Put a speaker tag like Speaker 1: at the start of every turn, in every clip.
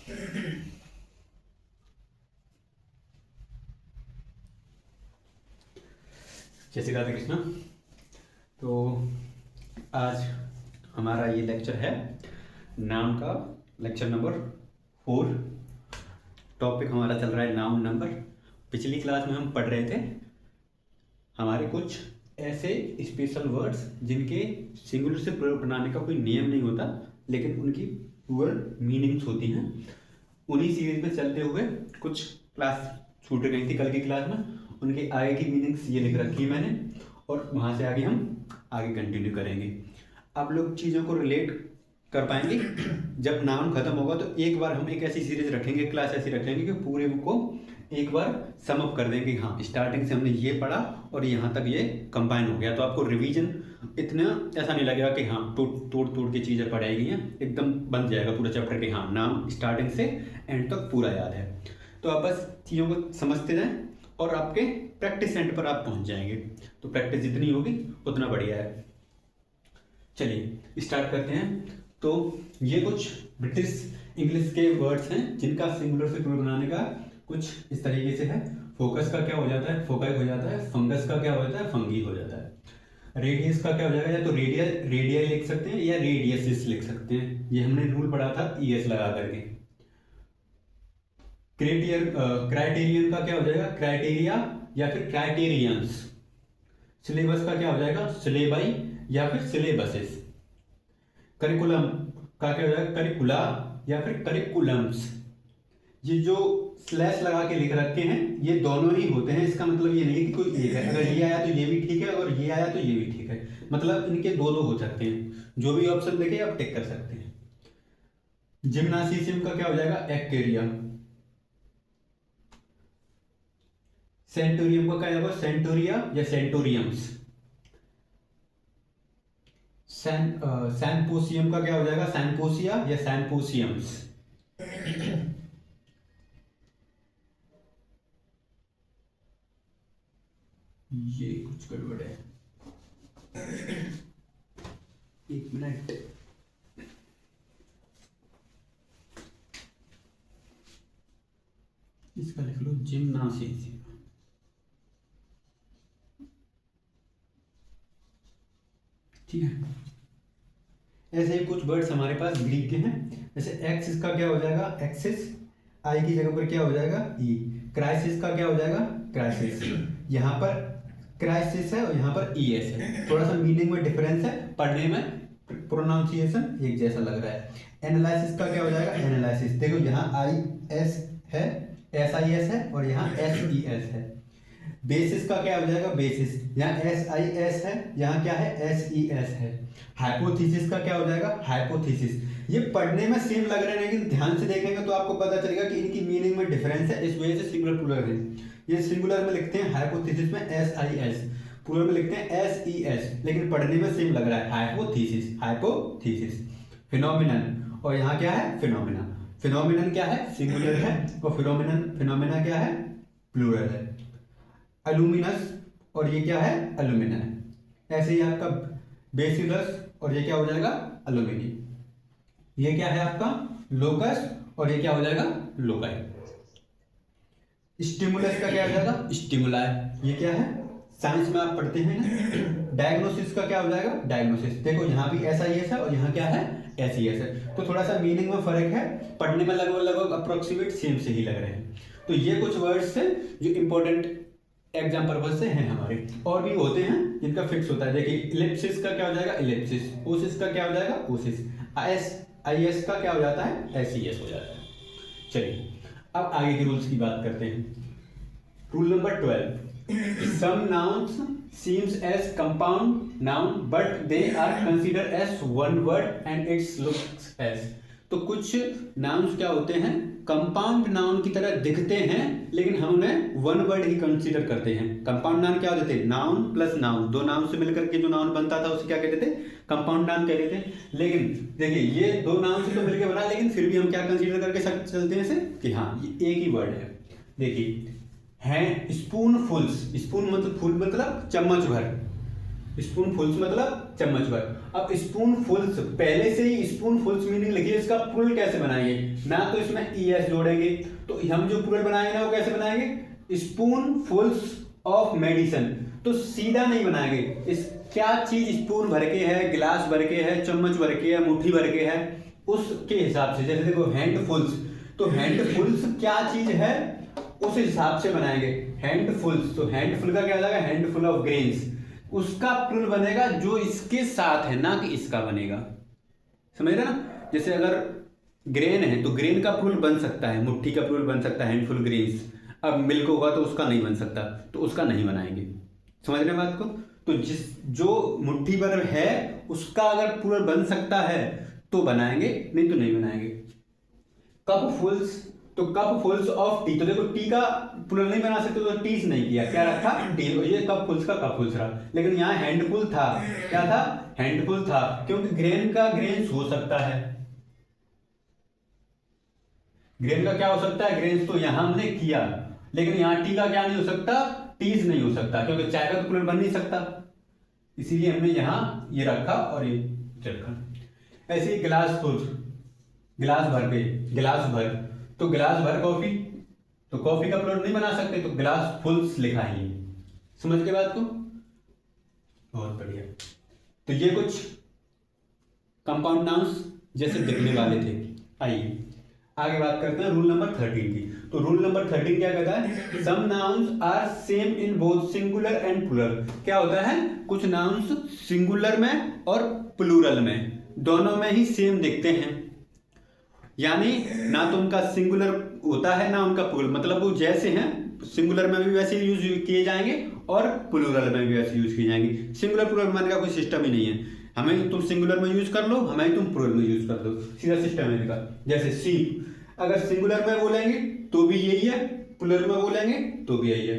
Speaker 1: जय श्री राधे कृष्णा। तो आज हमारा ये लेक्चर है नाम का, लेक्चर नंबर 4। टॉपिक हमारा चल रहा है नाउन नंबर। पिछली क्लास में हम पढ़ रहे थे हमारे कुछ ऐसे स्पेशल वर्ड्स जिनके सिंगुलर से प्लूरल बनाने का कोई नियम नहीं होता, लेकिन उनकी प्लूरल मीनिंग्स होती हैं। उन्हीं सीरीज में चलते हुए कुछ क्लास छूट गई थी कल की क्लास में, उनके आगे की मीनिंग्स ये लिख रखी है मैंने, और वहाँ से आगे हम आगे कंटिन्यू करेंगे। आप लोग चीज़ों को रिलेट कर पाएंगे। जब नाउन खत्म होगा तो एक बार हम एक ऐसी सीरीज रखेंगे, क्लास ऐसी रखेंगे कि पूरे को एक बार सम अप कर देंगे। हाँ, स्टार्टिंग से हमने ये पढ़ा और यहाँ तक ये कंबाइन हो गया, तो आपको रिवीजन इतना ऐसा नहीं लगेगा कि हाँ तोड़ तोड़ के चीज़ें पढ़ाई गई हैं, एकदम बन जाएगा पूरा चैप्टर कि हाँ नाम स्टार्टिंग से एंड तक पूरा याद है। तो आप बस चीज़ों को समझते जाएं और आपके प्रैक्टिस एंड पर आप पहुँच जाएंगे। तो प्रैक्टिस जितनी होगी उतना बढ़िया है। चलिए स्टार्ट करते हैं। तो ये कुछ ब्रिटिश इंग्लिश के वर्ड्स हैं जिनका सिंगुलर से प्लूरल बनाने का कुछ इस तरीके से है। फोकस का क्या हो जाता है? फोकाई हो जाता है। फंगस का क्या हो जाता है? फंगी हो जाता है। रेडियस का क्या हो जाएगा? या तो रेडियाई लिख सकते हैं या रेडियसिस लिख सकते हैं। ये हमने रूल पढ़ा था ईएस लगा करके। क्राइटेरियन का क्या हो जाएगा? क्राइटेरिया या फिर क्राइटेरियंस। सिलेबस का क्या हो जाएगा? सिलेबाई या फिर सिलेबसेस। करिकुलम का क्या हो जाएगा? करिकुला या फिर करिकुलम्स। ये जो स्लैश लगा के लिख रखे हैं ये दोनों ही होते हैं, इसका मतलब ये नहीं कि कोई एक है। अगर ये आया तो ये भी ठीक है, और ये आया तो ये भी ठीक है, मतलब इनके दो हो सकते हैं। जो भी ऑप्शन देखे आप टिक कर सकते हैं। जिम्नासियम का क्या हो जाएगा? एक्टेरिया। सेंटोरियम का क्या होगा? सेंटोरिया या सेंटोरियम्स। सैनपोसियम का क्या हो जाएगा? सैनपोसिया या सैनपोसियम्स। ये कुछ गड़बड़ है, एक मिनट। इसका लिख लो जिम्नासियम। ठीक है। ऐसे ही कुछ वर्ड्स हमारे पास ग्रीक के हैं। जैसे एक्सिस का क्या हो जाएगा? एक्सिस। आई की जगह पर क्या हो जाएगा? ई। क्राइसिस का क्या हो जाएगा? क्राइसिस। यहाँ पर क्राइसिस है और यहाँ पर ई एस है। थोड़ा सा मीनिंग में डिफरेंस है, पढ़ने में प्रोनाउंसिएशन एक जैसा लग रहा है। एनालिसिस का क्या हो जाएगा? एनालिसिस। देखो यहाँ आई एस है, एस आई एस है, और यहाँ एस ई एस है। बेसिस का क्या हो जाएगा? बेसिस। यहाँ एस आई एस है, यहाँ क्या है? एस ई एस है। हाइपोथेसिस का क्या हो जाएगा? हाइपोथेसिस। ये पढ़ने में सेम लग रहे हैं, लेकिन ध्यान से देखेंगे तो आपको पता चलेगा कि इनकी मीनिंग में डिफरेंस है। इस वजह से सिंगुलर प्लूरल है। ये सिंगुलर में लिखते हैं हाइपोथेसिस में एस आई एस, प्लूरल में लिखते हैं एस ई एस, लेकिन पढ़ने में सेम लग रहा है। Hypothesis, hypothesis. फिनोमिनन, और यहाँ क्या है? फिनोमिना। फिनोमिनन क्या है? सिंगुलर है, और फिनोमिना क्या है? प्लूरल है। अलुमिनस, और ये क्या है? अलुमिना है। ऐसे ही आपका बेसिलस, और ये क्या हो जाएगा? अलुमिनी। ये क्या है आपका? लोकस, और ये क्या हो जाएगा? लोकाई। स्टिमुलस का क्या हो जाएगा? स्टिमुलाई। ये क्या है? साइंस में आप पढ़ते हैं ना। डायग्नोसिस का क्या हो जाएगा? डायग्नोसिस। देखो यहाँ भी ऐसा ही है और यहाँ क्या है? ऐसी ही है। तो थोड़ा सा मीनिंग में फर्क है, पढ़ने में लगभग अप्रोक्सीमेट सेम से ही लग रहे हैं। तो ये कुछ वर्ड्स हैं जो इंपॉर्टेंट एग्जाम पर्पज से हैं हमारे। और भी होते हैं जिनका फिक्स होता है। देखिए इलिप्सिस का क्या हो जाएगा? इलिप्सिस। ओसिस का क्या हो जाएगा? ओसिस। आई एस का क्या हो जाता है? एस ई एस हो जाता है। चलिए अब आगे के रूल्स की बात करते हैं। Rule number 12। Some nouns seems as compound noun but they are considered as one word and it looks as। तो कुछ नाउन्स क्या होते हैं? कंपाउंड नाउन की तरह दिखते हैं, लेकिन हम उन्हें वन वर्ड ही कंसीडर करते हैं। कंपाउंड नाउन क्या होते थे? नाउन प्लस नाउन, दो नाउन से मिलकर के जो नाउन बनता था उसे क्या कहते थे? कंपाउंड नाउन कहते थे। लेकिन देखिए ये दो नाउन से तो मिलकर बना, लेकिन फिर भी हम क्या कंसीडर करके चलते हैं इसे कि हाँ ये एक ही वर्ड है। देखिए हैं स्पून फुल्स। स्पून मतलब फुल मतलब चम्मच भर, स्पूनफुल्स मतलब चम्मच भर। अब स्पूनफुल्स, पहले से ही स्पूनफुल्स मीनिंग लिखिए, इसका प्लूरल कैसे बनाएंगे, ना तो इसमें es जोड़ेंगे, तो हम जो प्लूरल बनाएंगे ना वो कैसे बनाएंगे, स्पूनफुल्स ऑफ मेडिसिन। तो सीधा नहीं बनाएंगे, इस क्या चीज स्पून भर के है, गिलास भर के है, चम्मच भर के है, मुट्ठी भर के है, उसके हिसाब से। जैसे देखो हैंडफुल्स, तो हैंडफुल्स क्या चीज है उस हिसाब से बनाएंगे हैंडफुल्स। तो हैंडफुल का क्या हो जाएगा, हैंडफुल ऑफ ग्रेन्स, उसका प्लूरल बनेगा जो इसके साथ है, ना कि इसका बनेगा। समझ रहे ना, जैसे अगर ग्रेन है तो ग्रेन का प्लूरल बन सकता है, मुट्ठी का प्लूरल बन सकता है हैंडफुल ग्रेन्स। अब मिल्क होगा तो उसका नहीं बन सकता, तो उसका नहीं बनाएंगे। समझ रहे बात को। तो जो मुट्ठी भर है उसका अगर प्लूरल बन सकता है तो बनाएंगे, नहीं तो नहीं बनाएंगे। कप फुल्स, तो कप फुल्स ऑफ टी, तो देखो टी का प्लूरल नहीं बना सकते तो टी से नहीं किया, क्या रखा टी, ये कप फुल्स का कप फुल्स रहा। लेकिन यहाँ हैंडफुल था, क्या था, हैंडफुल था, क्योंकि ग्रेन का ग्रेन्स हो सकता है, ग्रेन का क्या हो सकता है, ग्रेन्स, तो यहां हमने किया। लेकिन यहां टी का क्या नहीं हो सकता, टीज नहीं हो सकता, क्योंकि चाय का तो प्लूरल बन नहीं सकता, इसीलिए हमने यहां ये रखा और ये रखा। ऐसे ही गिलास फुल, गिलास भर पे, गिलास भर, तो गिलास भर कॉफी, तो कॉफी का प्लूरल नहीं बना सकते, तो गिलास फुल्स लिखा है। समझ के बात को, बहुत बढ़िया। तो ये कुछ कंपाउंड नाउन्स जैसे दिखने वाले थे। आइए आगे बात करते हैं रूल नंबर 13 की। तो रूल नंबर 13 क्या कहता है, some nouns are same in both singular and plural. क्या होता है, कुछ नाउन्स सिंगुलर में और प्लूरल में दोनों में ही सेम दिखते हैं, यानी ना तो उनका सिंगुलर होता है ना उनका प्लूरल, मतलब वो जैसे हैं सिंगुलर में भी वैसे यूज किए जाएंगे और प्लूरल में भी वैसे यूज किए जाएंगे। सिंगुलर प्लूरल मानने का कोई सिस्टम ही नहीं है, हमें तुम सिंगुलर में यूज कर लो, हमें तुम प्लूरल में यूज कर दो, सीधा सिस्टम है इनका। जैसे सीप, अगर सिंगुलर में बोलेंगे तो भी यही है, प्लूरल में बोलेंगे तो भी यही है।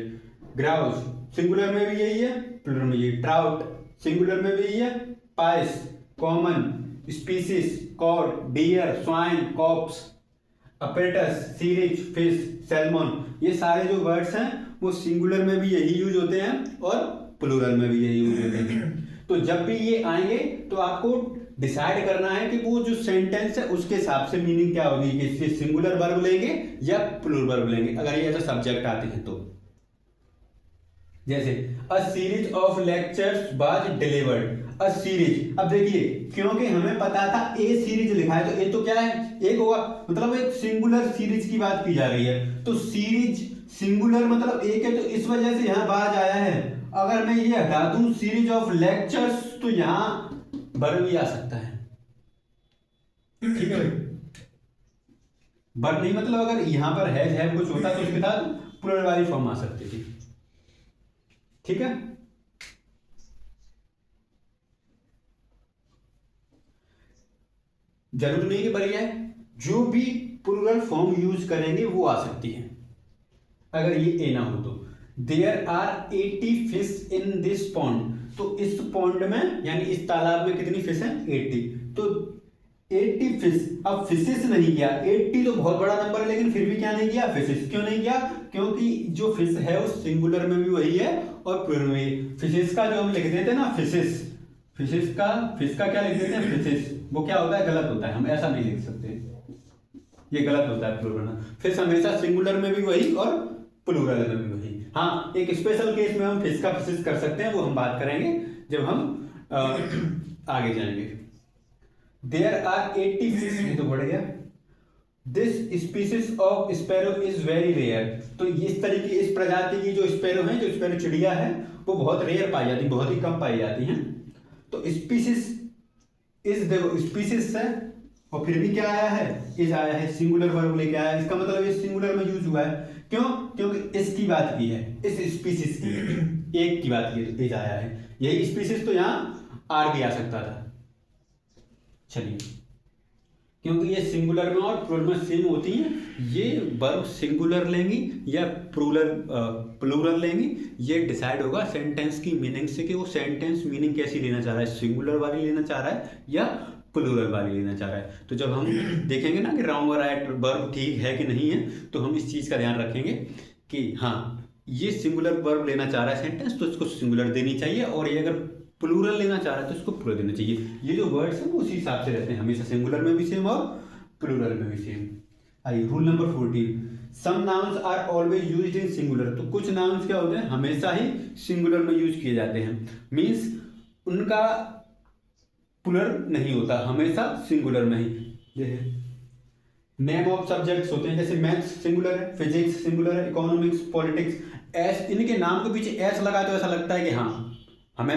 Speaker 1: ग्राउस सिंगुलर में भी यही है, प्लूरल में यही। ट्राउट सिंगुलर में भी यही है। Pice common, species cod, deer swine, corps, apparatus series fish, salmon, ये सारे जो वर्ड्स हैं वो सिंगुलर में भी यही यूज होते हैं और प्लूरल में भी यही यूज होते हैं। तो जब भी ये आएंगे तो आपको डिसाइड करना है कि वो जो सेंटेंस है उसके हिसाब से मीनिंग क्या होगी, कि इससे सिंगुलर वर्ब लेंगे या प्लूरल वर्ब लेंगे, अगर ये ऐसा सब्जेक्ट आते हैं तो। जैसे a series of lectures was delivered, a series. अब देखिए क्योंकि हमें पता था ए सीरीज लिखा है, तो ए तो क्या है, एक होगा, मतलब एक सिंगुलर सीरीज की बात की जा रही है। तो सीरीज सिंगुलर मतलब एक है, तो इस वजह से यहां बाज आया है। अगर मैं ये हटा दूं सीरीज ऑफ लेक्चर्स, तो यहां वर्ब भी आ सकता है, ठीक है भाई। वर्ब नहीं मतलब अगर यहां पर है कुछ होता तो उसके साथ प्लूरल वाली फॉर्म आ सकती थी, ठीक है। जरूरी नहीं कि बढ़िया है, जो भी प्लूरल फॉर्म यूज करेंगे वो आ सकती है। अगर ये ए ना हो तो there are 80 fish in this pond, तो इस पॉन्ड में यानी इस तालाब में कितनी फिश है, 80। तो 80 फिश, अब फिशेस नहीं किया, 80 तो बहुत बड़ा नंबर है लेकिन फिर भी क्या नहीं किया, फिशेस। क्यों नहीं किया, क्योंकि जो फिश है वो सिंगुलर में भी वही है और प्लूरल में। फिशेस का जो हम लिख देते हैं ना फिशेस, फिशेस का, फिश का क्या लिख देते हैं फिशेस, वो क्या होता है, गलत होता है, हम ऐसा नहीं लिख सकते, ये गलत होता है प्लूरल में। फिश हमेशा सिंगुलर में भी वही और प्लूरल में भी वही। हाँ एक स्पेशल केस में हम फिश का फिशेस कर सकते हैं, वो हम बात करेंगे जब हम आगे जाएंगे। देयर आर 80 फिश, ये तो बढ़ गया। This species of sparrow is very rare, तो इस तरीके इस प्रजाति की जो स्पैरो है, जो स्पैरो चिड़िया है वो बहुत रेयर पाई जाती है, बहुत ही कम पाई जाती हैं। तो स्पीसीज इस, देखो स्पीसीज है और फिर भी क्या आया है, इज आया है, सिंगुलर वर्ब लेके आया है, इसका मतलब ये सिंगुलर में यूज हुआ है। क्यों, क्योंकि इसकी बात की है, इस स्पीसीज की, एक की बात की है तो इज आया है। यही स्पीसीज तो यहाँ आर भी आ सकता था। चलिए, क्योंकि ये सिंगुलर में और प्लूरल में सेम होती हैं, ये वर्ब सिंगुलर लेंगी या प्लूरल लेंगी, ये डिसाइड होगा सेंटेंस की मीनिंग से कि वो सेंटेंस मीनिंग कैसी लेना चाह रहा है, सिंगुलर वाली लेना चाह रहा है या प्लूरल वाली लेना चाह रहा है। तो जब हम देखेंगे ना कि रॉन्ग और राइट वर्ब ठीक है कि नहीं है, तो हम इस चीज़ का ध्यान रखेंगे कि हाँ ये सिंगुलर वर्ब लेना चाह रहा है सेंटेंस, तो इसको सिंगुलर देनी चाहिए, और ये अगर प्लूरल लेना चाह रहा है तो इसको प्लूरल देना चाहिए। ये जो वर्ड्स हैं वो उसी हिसाब से रहते हैं, हमेशा सिंगुलर में भी सेम और प्लूरल में भी सेम। आइए rule number 14, some nouns are always used in singular. तो कुछ नाउन्स क्या होते हैं, हमेशा ही सिंगुलर में यूज किए जाते हैं, मीन्स उनका प्लूरल नहीं होता, हमेशा सिंगुलर में ही। ये है नेम ऑफ सब्जेक्ट्स होते हैं, जैसे मैथ्स सिंगुलर है, फिजिक्स सिंगुलर है, इकोनॉमिक्स, पॉलिटिक्स। एस, इनके नाम के पीछे एस लगा तो ऐसा लगता है कि हाँ, हमें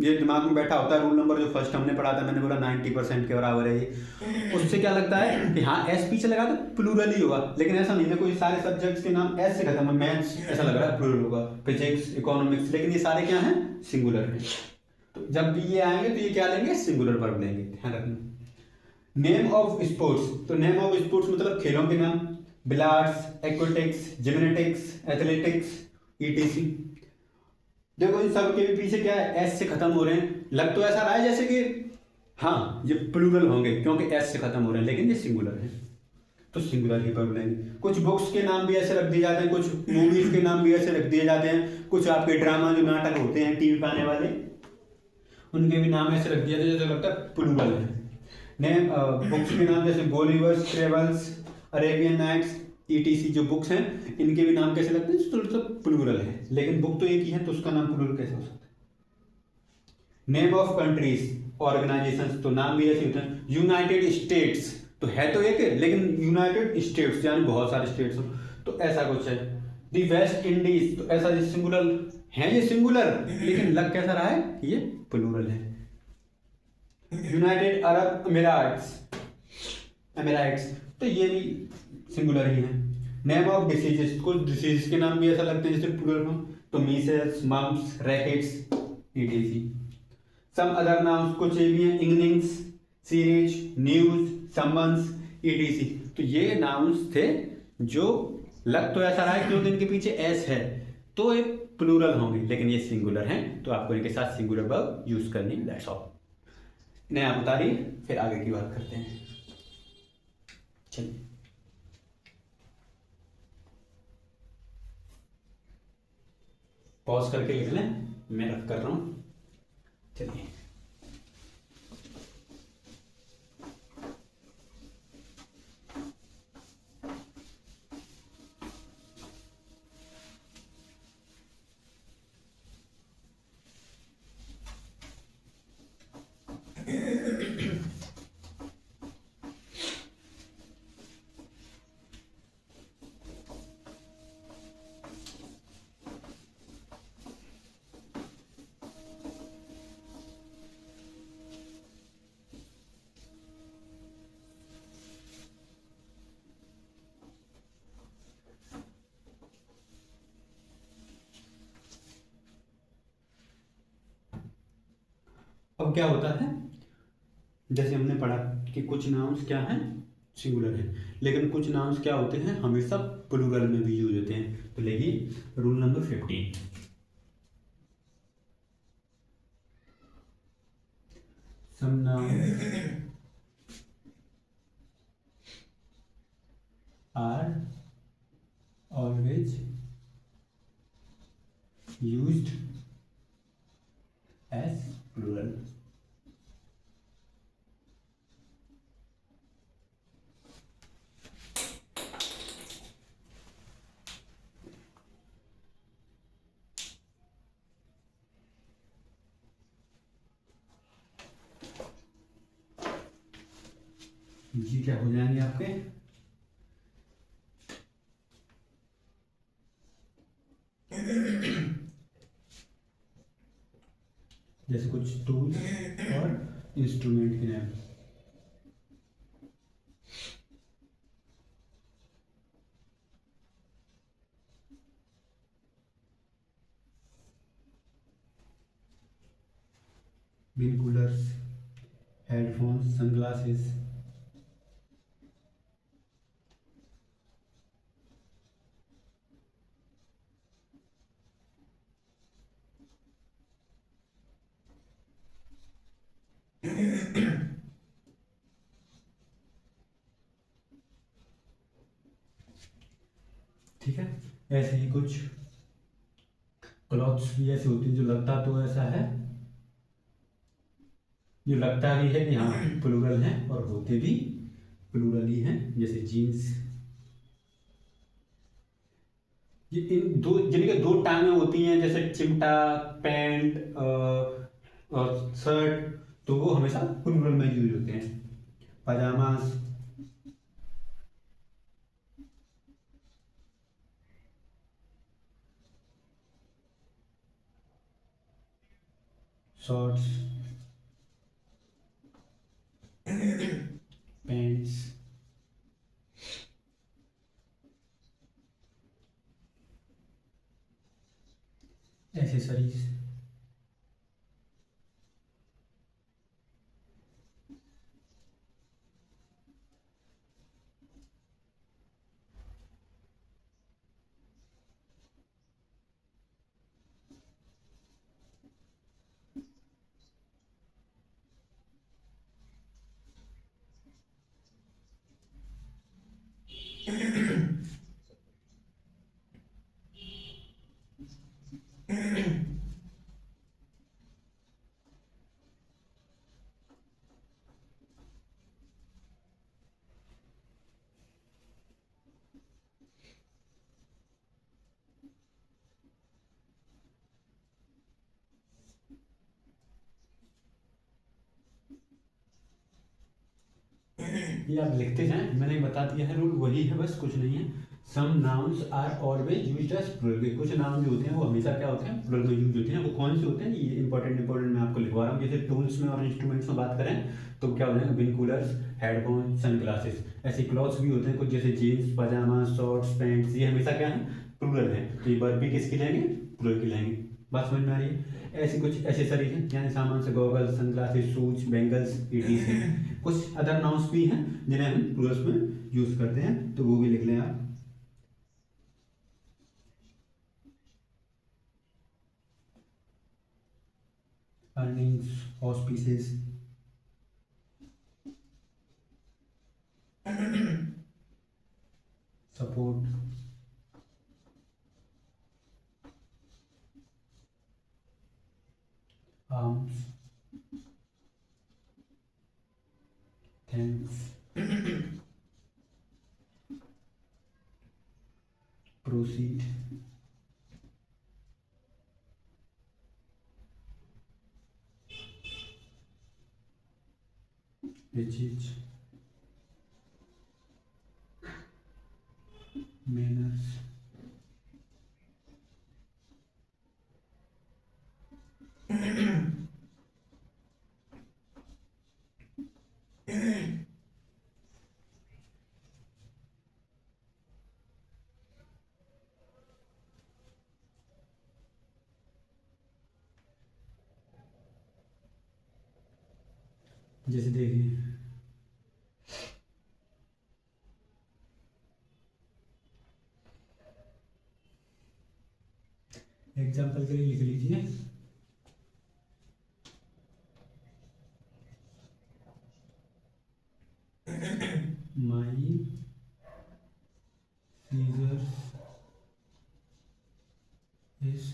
Speaker 1: ये दिमाग में बैठा होता है रूल नंबर जो फर्स्ट हमने पढ़ा था, मैंने बोला 90% के बराबर है ये, उससे क्या लगता है कि हाँ एस पीछे लगा तो प्लूरल ही होगा, लेकिन ऐसा नहीं है। कोई सारे सब्जेक्ट्स के नाम एस से खत्म है, मैथ्स ऐसा लग रहा है प्लूरल होगा, फिजिक्स, इकोनॉमिक्स, लेकिन ये सारे क्या हैं, सिंगुलर हैं। तो जब भी ये आएंगे तो ये क्या लेंगे, सिंगुलर वर्ब लेंगे, ध्यान रखना। नेम ऑफ स्पोर्ट्स, तो नेम ऑफ स्पोर्ट्स मतलब खेलों के नाम, बिलार्ड्स, एक्वेटिक्स, जिम्नास्टिक्स, एथलेटिक्स, ईटीसी। देखो इन सब के भी पीछे क्या है, एस से खत्म हो रहे हैं, लग तो ऐसा रहा है जैसे कि हाँ ये प्लूरल होंगे क्योंकि एस से खत्म हो रहे हैं, लेकिन ये सिंगुलर है तो सिंगुलर ही वर्ब लेंगे। कुछ बुक्स के नाम भी ऐसे रख दिए जाते हैं, कुछ मूवीज के नाम भी ऐसे रख दिए जाते हैं, कुछ आपके ड्रामा जो नाटक होते हैं टीवी पे आने वाले, उनके भी नाम ऐसे रख दिया जाते हैं जैसे लगता है प्लूरल है। नेम बुक्स के नाम जैसे गोलिवर्स, ट्रेवल्स, अरेबियन नाइट्स, ईटीसी जो बुक्स हैं इनके भी नाम कैसे लगते हैं, तो प्लूरल है, लेकिन बुक तो एक ही है तो उसका नाम प्लूरल कैसे हो सकता है। नेम ऑफ कंट्रीज, ऑर्गेनाइजेशंस, तो नाम भी ऐसे होते हैं। यूनाइटेड स्टेट्स, तो है तो एक है लेकिन यूनाइटेड स्टेट्स यानी बहुत सारे स्टेट्स हो, तो ऐसा कुछ है। दी वेस्ट इंडीज, तो ऐसा सिंगुलर है, ये सिंगुलर लेकिन लग कैसा रहा है, ये प्लूरल है। यूनाइटेड अरब अमीराट्स, अमीराइट्स, तो ये भी सिंगुलर ही है। नेम ऑफ डिसीजेस, कुछ डिसीज के नाम भी ऐसा लगते हैं जैसे प्लूरल हो, तो measles, mumps, rackets, etc. Some other nouns, कुछ ये भी हैं, evenings, series, news, summons, etc. तो ये नाउन्स थे जो लग तो ऐसा रहा है क्योंकि इनके पीछे एस है तो ये प्लूरल होंगे, लेकिन ये सिंगुलर हैं तो आपको इनके साथ सिंगुलर वर्ब यूज करनी, दैट्स ऑल। इन्हें आप उतारिए फिर आगे की बात करते हैं। चलिए पॉज करके लिख लें, मैं रफ कर रहा हूं। चलिए अब क्या होता है, जैसे हमने पढ़ा कि कुछ नाउन्स क्या हैं, सिंगुलर हैं, लेकिन कुछ नाउन्स क्या होते हैं, हमेशा प्लूरल में भी यूज होते हैं। तो लेकिन rule number 15, some nouns are always used as plural. ये क्या हो जाएंगे आपके, जैसे कुछ टूल्स और इंस्ट्रूमेंट के नाम। बिनकूलर्स, हेडफोन्स, सनग्लासेस, ठीक है। ऐसे ही कुछ क्लॉथ्स भी ऐसे होती हैं जो लगता तो ऐसा है जो लगता भी है कि हाँ प्लूरल है और होते भी प्लूरल ही हैं, जैसे जीन्स। ये इन दो जिनके दो टांगें होती हैं, जैसे चिमटा, पैंट और शर्ट, तो वो हमेशा प्लूरल में यूज होते हैं। Pyjamas, shorts, pants, accessories. ये आप लिखते जाएं, मैंने बता दिया है रूल, वही है, बस कुछ नहीं है। Some nouns are always used as plural. कुछ नाउन जो होते हैं वो हमेशा क्या होते हैं, प्लूरल में यूज होते हैं। वो कौन से होते हैं, ये इंपॉर्टेंट मैं आपको लिखवा रहा हूँ। जैसे टूल्स में और इंस्ट्रूमेंट्स में बात करें तो क्या हो जाएगा, बिनकूलर्स, हेडफोन, सनग्लासेस। ऐसे क्लॉथ्स भी होते हैं कुछ, जैसे जीन्स, पजामा, शॉर्ट्स, पैंट्स, ये हमेशा क्या है, प्लूरल है। तो ये वर्ब भी किसकी लेंगे, प्लूरल की लेंगे। बात समझ में आ रही है। ऐसी कुछ एसेसरीज हैं, यानी सामान से goggles, sunglasses, shoes, bangles, etc. कुछ अदर नाउन्स भी हैं जिन्हें हम प्लूरल्स में यूज करते हैं, तो वो भी लिख लें आप। Earnings, auspices, support, arms, thanks, proceed, riches, manners, जैसे देखिए एग्जाम्पल के लिए लिख लीजिए, my scissors is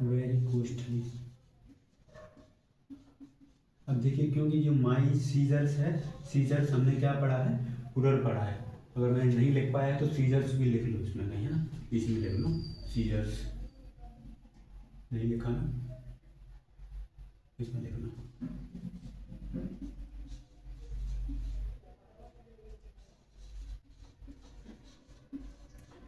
Speaker 1: very costly. अब देखिए, क्योंकि जो माई सीजर्स है, सीजर्स हमने क्या पढ़ा है, प्लूरल पढ़ा है। अगर मैं नहीं लिख पाया है तो सीजर्स भी लिख लो इसमें कहीं, है ना, इसमें लिख लो सीजर्स। नहीं लिखा ना, इसमें लिखना।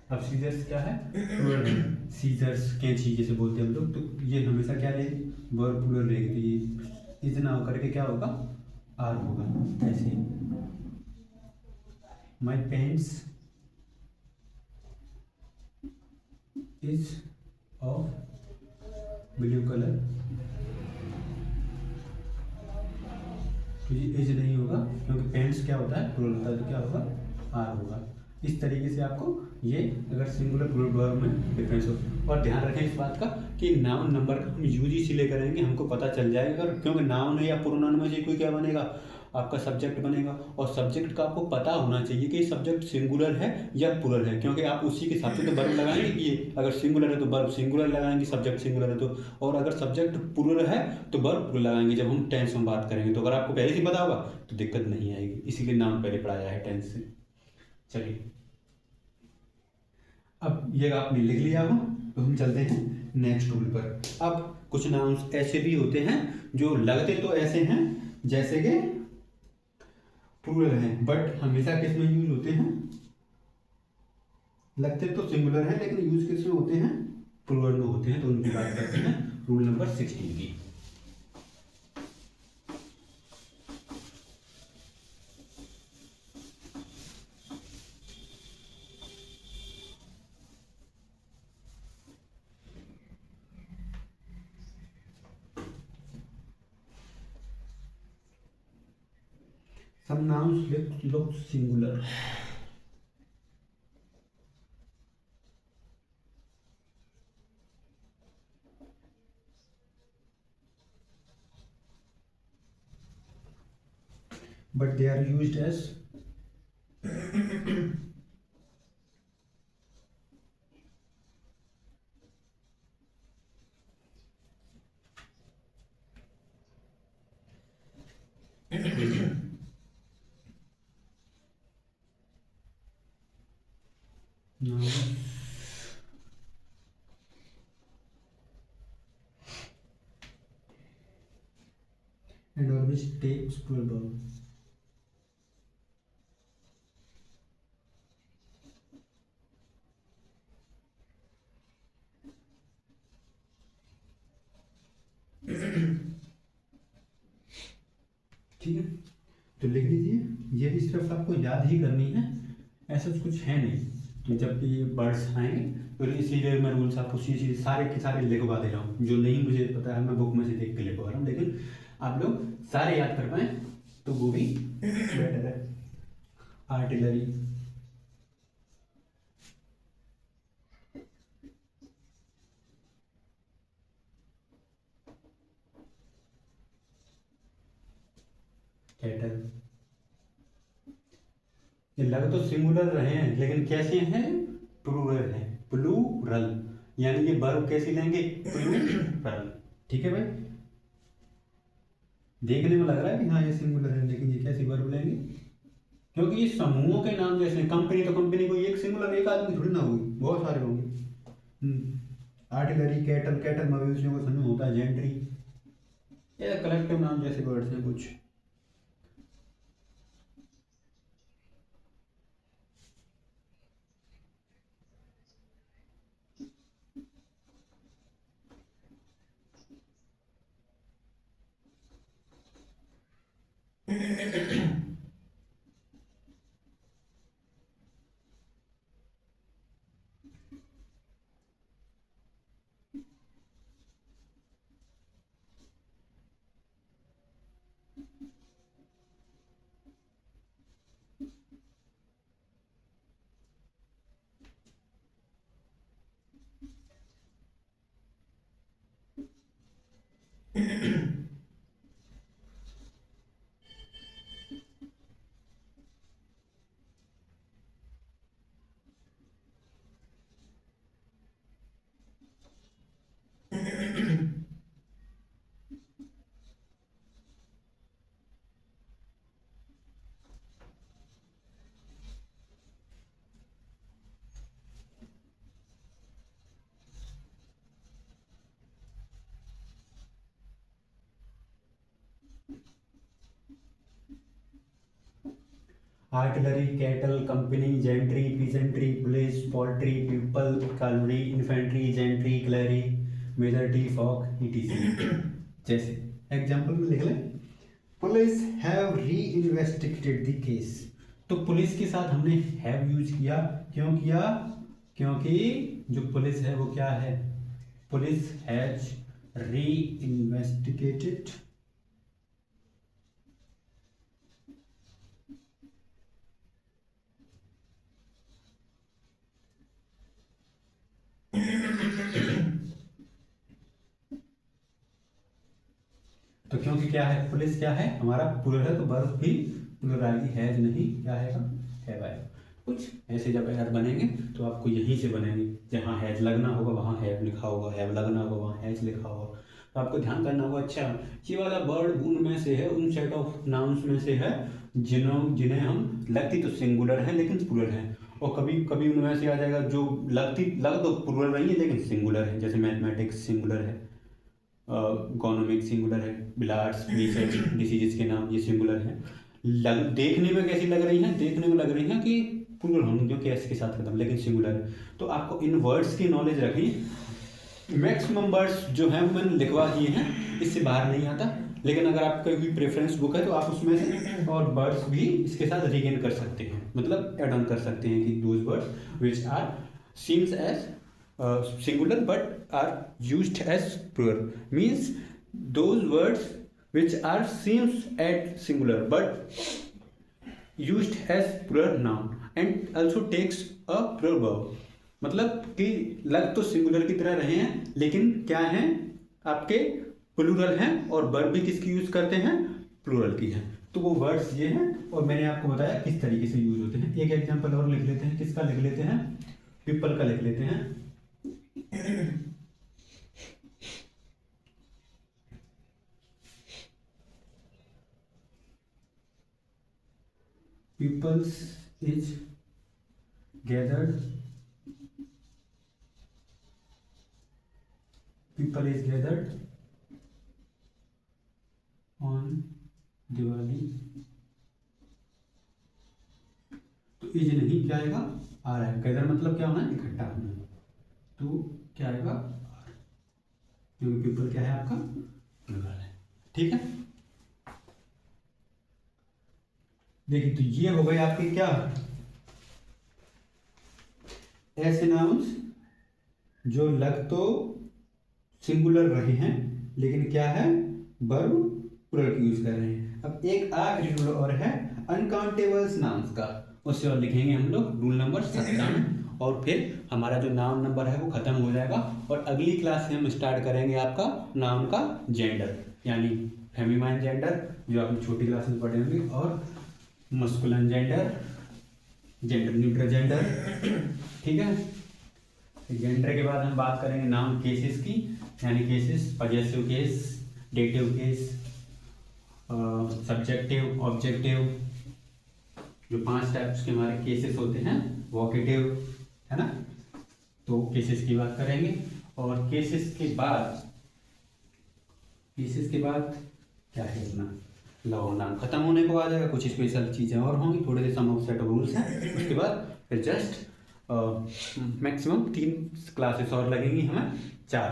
Speaker 1: अब सीजर्स क्या है, प्लूरल है। सीजर्स कैंची जैसे बोलते हैं हम लोग, तो ये हमेशा क्या रहेगी, वर्ब प्लूरल रहेगी। तो ये इतना होकर के क्या होगा, आर होगा। ऐसे my pants is of blue colour, तो ये एज नहीं होगा क्योंकि पेंट्स क्या होता है, प्लूरल होता है, तो क्या होगा, आर होगा। इस तरीके से आपको ये अगर सिंगुलर प्लूरल वर्ब में डिफरेंस हो। और ध्यान रखें इस बात का कि नाउन नंबर का हम यूज इसीलिए करेंगे, हमको पता चल जाएगा। अगर क्योंकि नाउन है या प्रोनाउन में से कोई क्या बनेगा, आपका सब्जेक्ट बनेगा। और सब्जेक्ट का आपको पता होना चाहिए कि सब्जेक्ट सिंगुलर है या प्लूरल है, क्योंकि आप उसी के हिसाब से तो वर्ब लगाएंगे कि अगर सिंगुलर है तो वर्ब सिंगुलर लगाएंगे, सब्जेक्ट सिंगुलर है तो, और अगर सब्जेक्ट प्लूरल है तो वर्ब प्लूरल लगाएंगे जब हम टेंस में बात करेंगे। तो अगर आपको पहले से पता होगा तो दिक्कत नहीं आएगी, इसीलिए नाम पहले पढ़ाया है टेंस से। चलिए, अब ये आपने लिख लिया हो तो हम चलते हैं नेक्स्ट रूल पर। अब कुछ नाउन्स ऐसे भी होते हैं जो लगते तो ऐसे हैं जैसे कि प्लूरल हैं, बट हमेशा किस में यूज होते हैं, लगते तो सिंगुलर हैं लेकिन यूज किस में होते हैं, प्लूरल में होते हैं। तो उनकी बात करते हैं रूल नंबर 16 की। Some nouns look singular. But they are used as nouns and always takes plural. ठीक है, तो लिख लीजिए, ये भी सिर्फ आपको याद ही करनी है, ऐसा कुछ है नहीं। तो जब भी ये वर्ड्स आएंगे तो इसीलिए मैं रूल्स आपको सीधे सारे के सारे लिखवा दे रहा हूँ। जो नहीं मुझे पता है मैं बुक में से देख के लिखवा रहा हूँ, लेकिन आप लोग सारे याद कर पाए तो वो भी बेटर है। आर्टिलरी, कैटल, ये लग तो सिंगुलर रहे हैं लेकिन कैसे हैं, प्लूरल है, प्लूरल, यानी ये वर्ब कैसे लेंगे, प्लूरल। ठीक है भाई, देखने में लग रहा है कि हाँ ये सिंगुलर है, लेकिन ये कैसे वर्ब लेंगे, क्योंकि ये समूहों के नाम जैसे कंपनी, तो कंपनी कोई एक सिंगुलर एक आदमी थोड़ी ना होगी, बहुत सारे होंगे। आर्टिलरी, कैटल, कैटल मवेशियों का समूह होता है, जेंट्री, ये कलेक्टिव नाम जैसे वर्ड्स हैं कुछ। Artillery, cattle, company, gentry, peasantry, police, poultry, people, cavalry, infantry, gentry, clergy, majority, folk, ETC. जैसे एग्जांपल में लिख लें, police have re investigated the case. तो पुलिस के साथ हमने हैव यूज किया, क्यों किया, क्योंकि जो पुलिस है वो क्या है, पुलिस हैज री इन्वेस्टिगेटेड तो तो क्योंकि क्या है, पुलिस क्या है हमारा प्लूरल है, तो वर्ब भी प्लूरलिटी हैज नहीं क्या आएगा, हैव आएगा। कुछ ऐसे जब एरर बनेंगे तो आपको यहीं से बनेंगे, जहाँ हैज लगना होगा वहाँ हैव लिखा होगा, हैव लगना होगा वहाँ हैज लिखा होगा। तो आपको ध्यान करना होगा, अच्छा ये वाला वर्ड उनमें से है, उन सेट ऑफ नाउन्स में से है जिन्हें हम लगती तो सिंगुलर है लेकिन प्लूरल है, और कभी कभी उनमें से आ जाएगा जो लग तो प्लूरल नहीं है लेकिन सिंगुलर है, जैसे मैथमेटिक्स सिंगुलर है, इकोनॉमिक सिंगुलर है, बिलार्ड्स डिसीजेस के नाम ये सिंगुलर है। देखने में कैसी लग रही हैं, देखने में लग रही हैं कि प्लूरल होंगे क्योंकि एस के साथ खत्म, लेकिन सिंगुलर है। तो आपको इन वर्ड्स की नॉलेज रखनी, मैक्सिमम वर्ड्स जो हैं मैंने लिखवा दिए हैं, इससे बाहर नहीं आता, लेकिन अगर आपका कोई प्रेफरेंस बुक है तो आप उसमें से और वर्ड्स भी इसके साथ रीगेन कर सकते हैं, मतलब एड ऑन कर सकते हैं कि those words which are seems as singular but are used as plural, means those words which are seems at singular but used as plural noun and also takes a plural verb, मतलब कि लग तो singular की तरह रहे हैं लेकिन क्या हैं आपके प्लूरल हैं, और वर्ब भी किसकी यूज करते हैं, प्लूरल की है। तो वो वर्ड्स ये हैं और मैंने आपको बताया किस तरीके से यूज होते हैं। एक एग्जांपल और लिख लेते हैं, किसका लिख लेते हैं, पीपल का लिख लेते हैं। Peoples is gathered. People is gathered on Diwali. तो इज नहीं क्या आएगा, आ रहा है। गैदर मतलब क्या होना है, इकट्ठा होना। तो क्या आएगा, आर, क्योंकि पीपल क्या है आपका प्लूरल है। ठीक है, देखिए तो ये हो गए आपके क्या, ऐसे नाउन्स जो लग तो सिंगुलर रहे हैं लेकिन क्या है, वर्ब प्लूरल की यूज कर रहे हैं। अब एक आखिरी रूल और है अनकाउंटेबल्स नाउन्स का, उससे और लिखेंगे हम लोग रूल नंबर 57, और फिर हमारा जो नाउन नंबर है वो खत्म हो जाएगा। और अगली क्लास से हम स्टार्ट करेंगे आपका नाउन का जेंडर, यानी फेमिनाइन जेंडर जो आपने छोटी क्लास में पढ़े होंगे, और masculine gender, gender neutral gender. ठीक है, जेंडर के बाद हम बात करेंगे नाउन केसेस की, यानी cases possessive case, dative case, subjective, objective, जो 5 टाइप्स के हमारे केसेस होते हैं, वोकेटिव, है ना। तो केसेस की बात करेंगे, और केसेस के बाद क्या है अपना लॉ नाम खत्म होने को आ जाएगा, कुछ स्पेशल चीज़ें और होंगी, थोड़े से सम ऑफ सेट ऑफ रूल्स हैं। उसके बाद फिर जस्ट मैक्सिमम 3 क्लासेस और लगेंगी हमें, 4,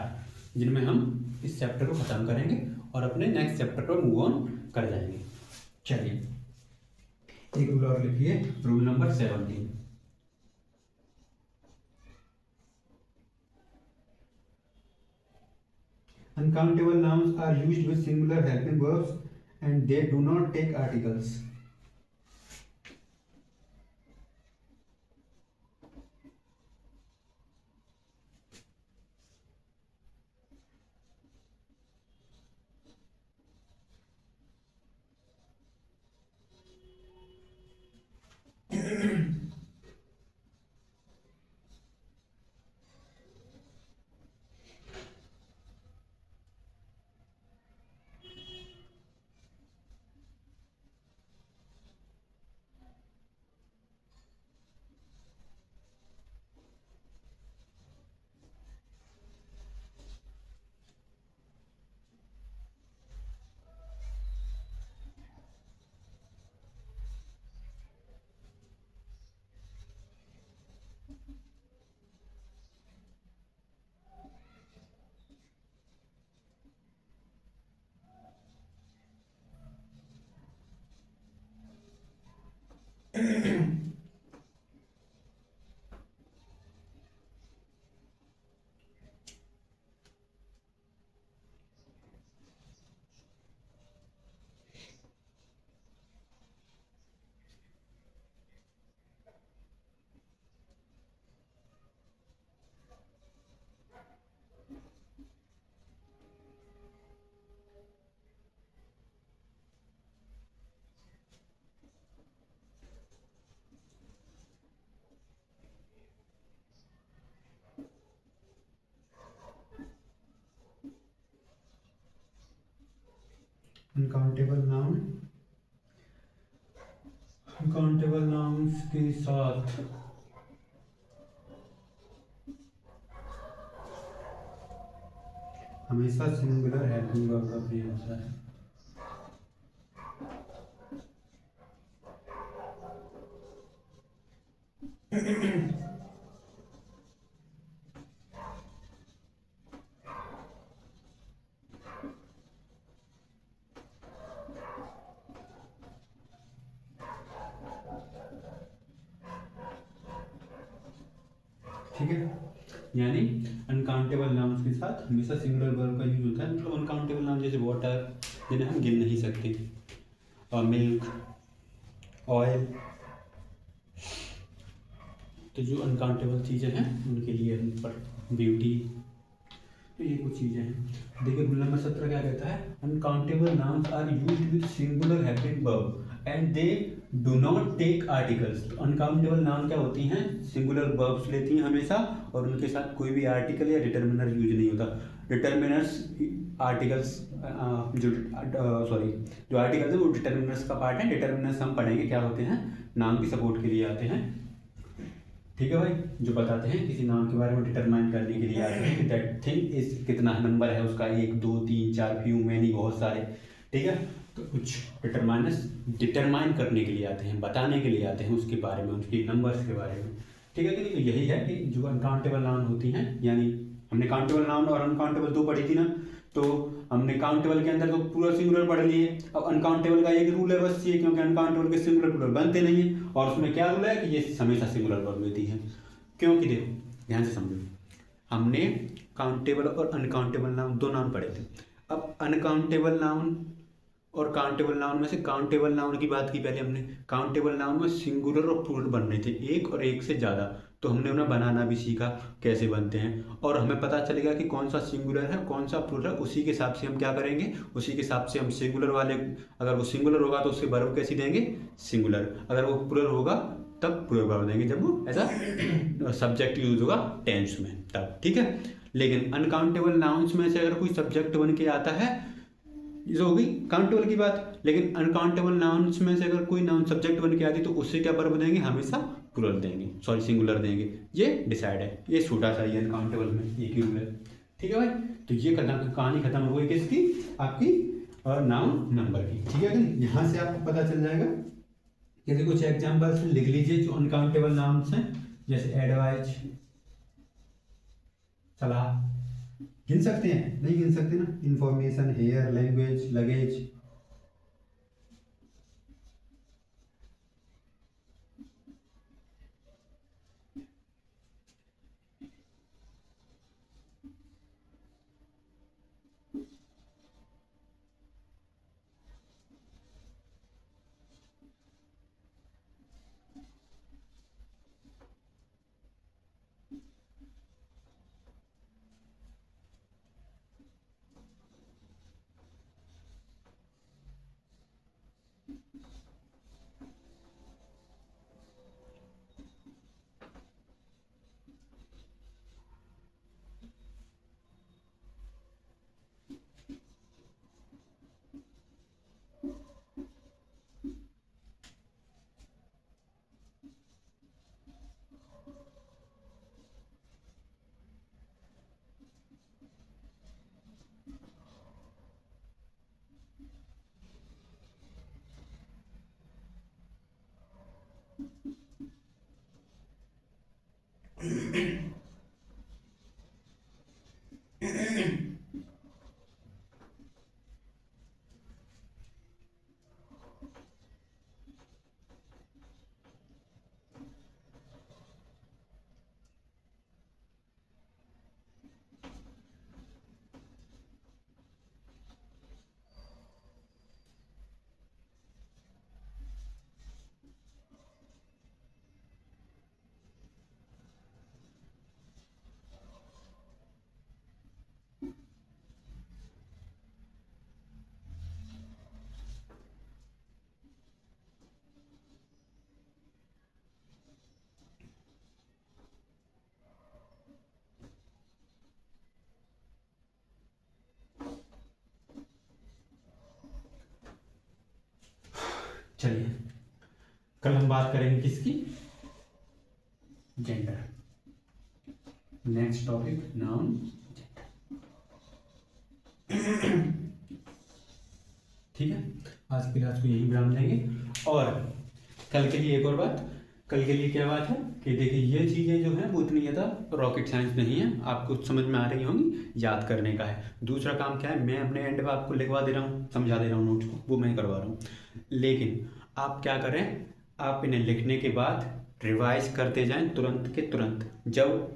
Speaker 1: जिनमें हम इस चैप्टर को ख़त्म करेंगे और अपने नेक्स्ट चैप्टर पर मूव ऑन कर जाएंगे। चलिए एक रूल और लिखिए, rule number 17। Uncountable nouns are used with singular helping verbs and they do not take articles. Nouns के साथ हमेशा सिंगुलर हेल्पिंग वर्ब का प्रयोग होता है। ठीक है, यानी अनकाउंटेबल नाउन्स के साथ हमेशा सिंगुलर वर्ब का यूज होता है। मतलब अनकाउंटेबल नाउन जैसे वाटर, जिन्हें हम गिन नहीं सकते, और मिल्क, ऑयल, तो जो अनकाउंटेबल चीज़ें हैं उनके लिए हम पर ब्यूटी, तो ये कुछ चीज़ें हैं। देखिए रूल नंबर 17 क्या कहता है, uncountable nouns are used with singular helping verb and they do not take articles. तो अनकाउंटेबल नाउन क्या होती हैं, सिंगुलर वर्ब्स लेती हैं हमेशा, और उनके साथ कोई भी आर्टिकल या डिटर्मिनर यूज नहीं होता। डिटर्मिनर्स आर्टिकल्स जो जो आर्टिकल्स है वो डिटर्मिनर्स का पार्ट है। डिटर्मिनर्स हम पढ़ेंगे क्या होते हैं, नाउन की सपोर्ट के लिए आते हैं। ठीक है भाई, जो बताते हैं किसी नाउन के बारे में डिटरमाइन करने के लिए आते हैं कि दैट थिंग इज कितना नंबर है उसका, 1 2 3 4, फ्यू, मैनी, बहुत सारे। ठीक है, तो कुछ डिटरमाइनस डिटरमाइन करने के लिए आते हैं, बताने के लिए आते हैं उसके बारे में, उसके नंबर्स के बारे में। ठीक है कि नहीं, तो यही है कि जो अनकाउंटेबल नाउन होती हैं, यानी हमने काउंटेबल नाउन और अनकाउंटेबल दो पढ़ी थी ना, तो हमने काउंटेबल के अंदर तो पूरा सिंगुलर पढ़ लिए। अब अनकाउंटेबल का एक रूल है बस ये, क्योंकि अनकाउंटेबल के सिंगुलर प्लूरल बनते नहीं है, और उसमें क्या रूल है कि ये हमेशा सिंगुलर वर्ब लेती है। क्योंकि देखो ध्यान से समझो, हमने काउंटेबल और अनकाउंटेबल नाउन दो नाउन पढ़े थे। अब अनकाउंटेबल नाउन और काउंटेबल नाउन में से काउंटेबल नाउन की बात की पहले हमने। काउंटेबल नाउन में सिंगुलर और प्लूरल बनने थे, एक और एक से ज़्यादा, तो हमने उन्हें बनाना भी सीखा कैसे बनते हैं, और हमें पता चलेगा कि कौन सा सिंगुलर है कौन सा प्लूरल है। उसी के हिसाब से हम क्या करेंगे, उसी के हिसाब से हम सिंगुलर वाले, अगर वो सिंगुलर होगा तो उसके वर्ब कैसी देंगे, सिंगुलर। अगर वो प्लूरल होगा तब प्लूरल वर्ब देंगे, जब वो ऐसा सब्जेक्ट यूज होगा टेंस में तब। ठीक है, लेकिन अनकाउंटेबल नाउन्स में से अगर कोई सब्जेक्ट बन के आता है, ये हो गई काउंटेबल की बात। लेकिन अनकाउंटेबल नाउन्स में से अगर कोई नाउन सब्जेक्ट बन के आती तो उससे क्या वर्ब देंगे, हमेशा प्लूरल देंगे, सॉरी सिंगुलर देंगे। ये डिसाइड है, ये छोटा सा ये अनकाउंटेबल में एक ही रूल है। ठीक है भाई, तो ये कहानी खत्म हो गई किसकी, आपकी नाउन नंबर की। ठीक है, यहाँ से आपको पता चल जाएगा। जैसे कुछ एग्जाम्पल्स लिख लीजिए जो अनकाउंटेबल नाउन्स हैं, जैसे एडवाइज, सलाह, गिन सकते हैं, नहीं गिन सकते ना, इंफॉर्मेशन, हेयर, लैंग्वेज, लगेज। चलिए कल हम बात करेंगे किसकी, gender. Next topic noun gender. ठीक है, आज की क्लास को यही विराम देंगे। और कल के लिए एक और बात, कल के लिए क्या बात है कि देखिए ये चीज़ें जो हैं वो इतनी ज़्यादा रॉकेट साइंस नहीं है, आपको समझ में आ रही होंगी, याद करने का है। दूसरा काम क्या है, मैं अपने एंड पे आपको लिखवा दे रहा हूँ, समझा दे रहा हूँ नोट्स को, वो मैं करवा रहा हूँ। लेकिन आप क्या करें, आप इन्हें लिखने के बाद रिवाइज करते जाएं तुरंत के तुरंत। जब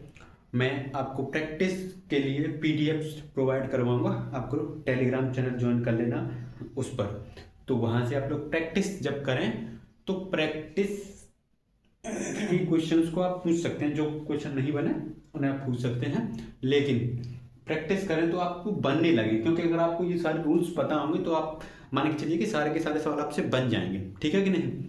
Speaker 1: मैं आपको प्रैक्टिस के लिए पीडीएफ्स प्रोवाइड करवाऊंगा, आपको टेलीग्राम चैनल ज्वाइन कर लेना उस पर, तो वहाँ से आप लोग प्रैक्टिस जब करें तो प्रैक्टिस की क्वेश्चंस को आप पूछ सकते हैं, जो क्वेश्चन नहीं बने उन्हें आप पूछ सकते हैं, लेकिन प्रैक्टिस करें तो आपको बनने लगे। क्योंकि अगर आपको ये सारे रूल्स पता होंगे तो आप मान के चलिए कि सारे के सारे सवाल आपसे बन जाएंगे, ठीक है कि नहीं।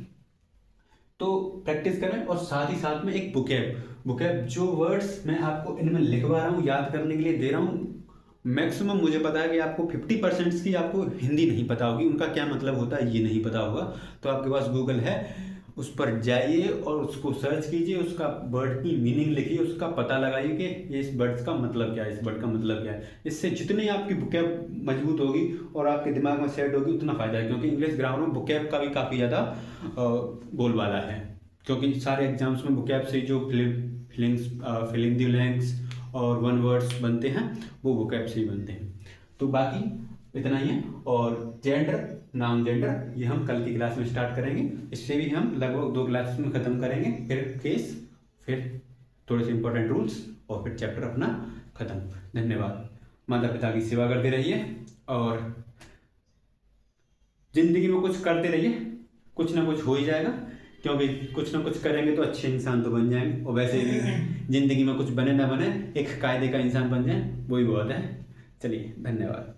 Speaker 1: तो प्रैक्टिस करें और साथ ही साथ में एक बुकैब जो वर्ड्स मैं आपको इनमें लिखवा रहा हूँ, याद करने के लिए दे रहा हूँ, मैक्सिमम मुझे पता है कि आपको 50% की आपको हिंदी नहीं पता होगी, उनका क्या मतलब होता है ये नहीं पता होगा। तो आपके पास गूगल है, उस पर जाइए और उसको सर्च कीजिए, उसका वर्ड की मीनिंग लिखिए, उसका पता लगाइए कि ये इस वर्ड का मतलब क्या है, इस वर्ड का मतलब क्या है। इससे जितनी आपकी बुकैब मजबूत होगी और आपके दिमाग में सेट होगी उतना फ़ायदा है। क्योंकि इंग्लिश ग्रामर में बुकैब का भी काफ़ी ज़्यादा बोलबाला है, क्योंकि सारे एग्जाम्स में बुकैब से जो फिलिंग द ब्लैंक्स और वन वर्ड्स बनते हैं वो बुकैब से ही बनते हैं। तो बाकी इतना ही है। और जेंडर, नाउन जेंडर, ये हम कल की क्लास में स्टार्ट करेंगे, इससे भी हम लगभग 2 क्लास में ख़त्म करेंगे। फिर केस, फिर थोड़े से इंपॉर्टेंट रूल्स और फिर चैप्टर अपना ख़त्म। धन्यवाद। माता पिता की सेवा करते रहिए और ज़िंदगी में कुछ करते रहिए, कुछ ना कुछ हो ही जाएगा। क्योंकि कुछ ना कुछ करेंगे तो अच्छे इंसान तो बन जाएंगे, और वैसे भी ज़िंदगी में कुछ बने ना बने एक कायदे का इंसान बन जाए, वही बहुत है। चलिए, धन्यवाद।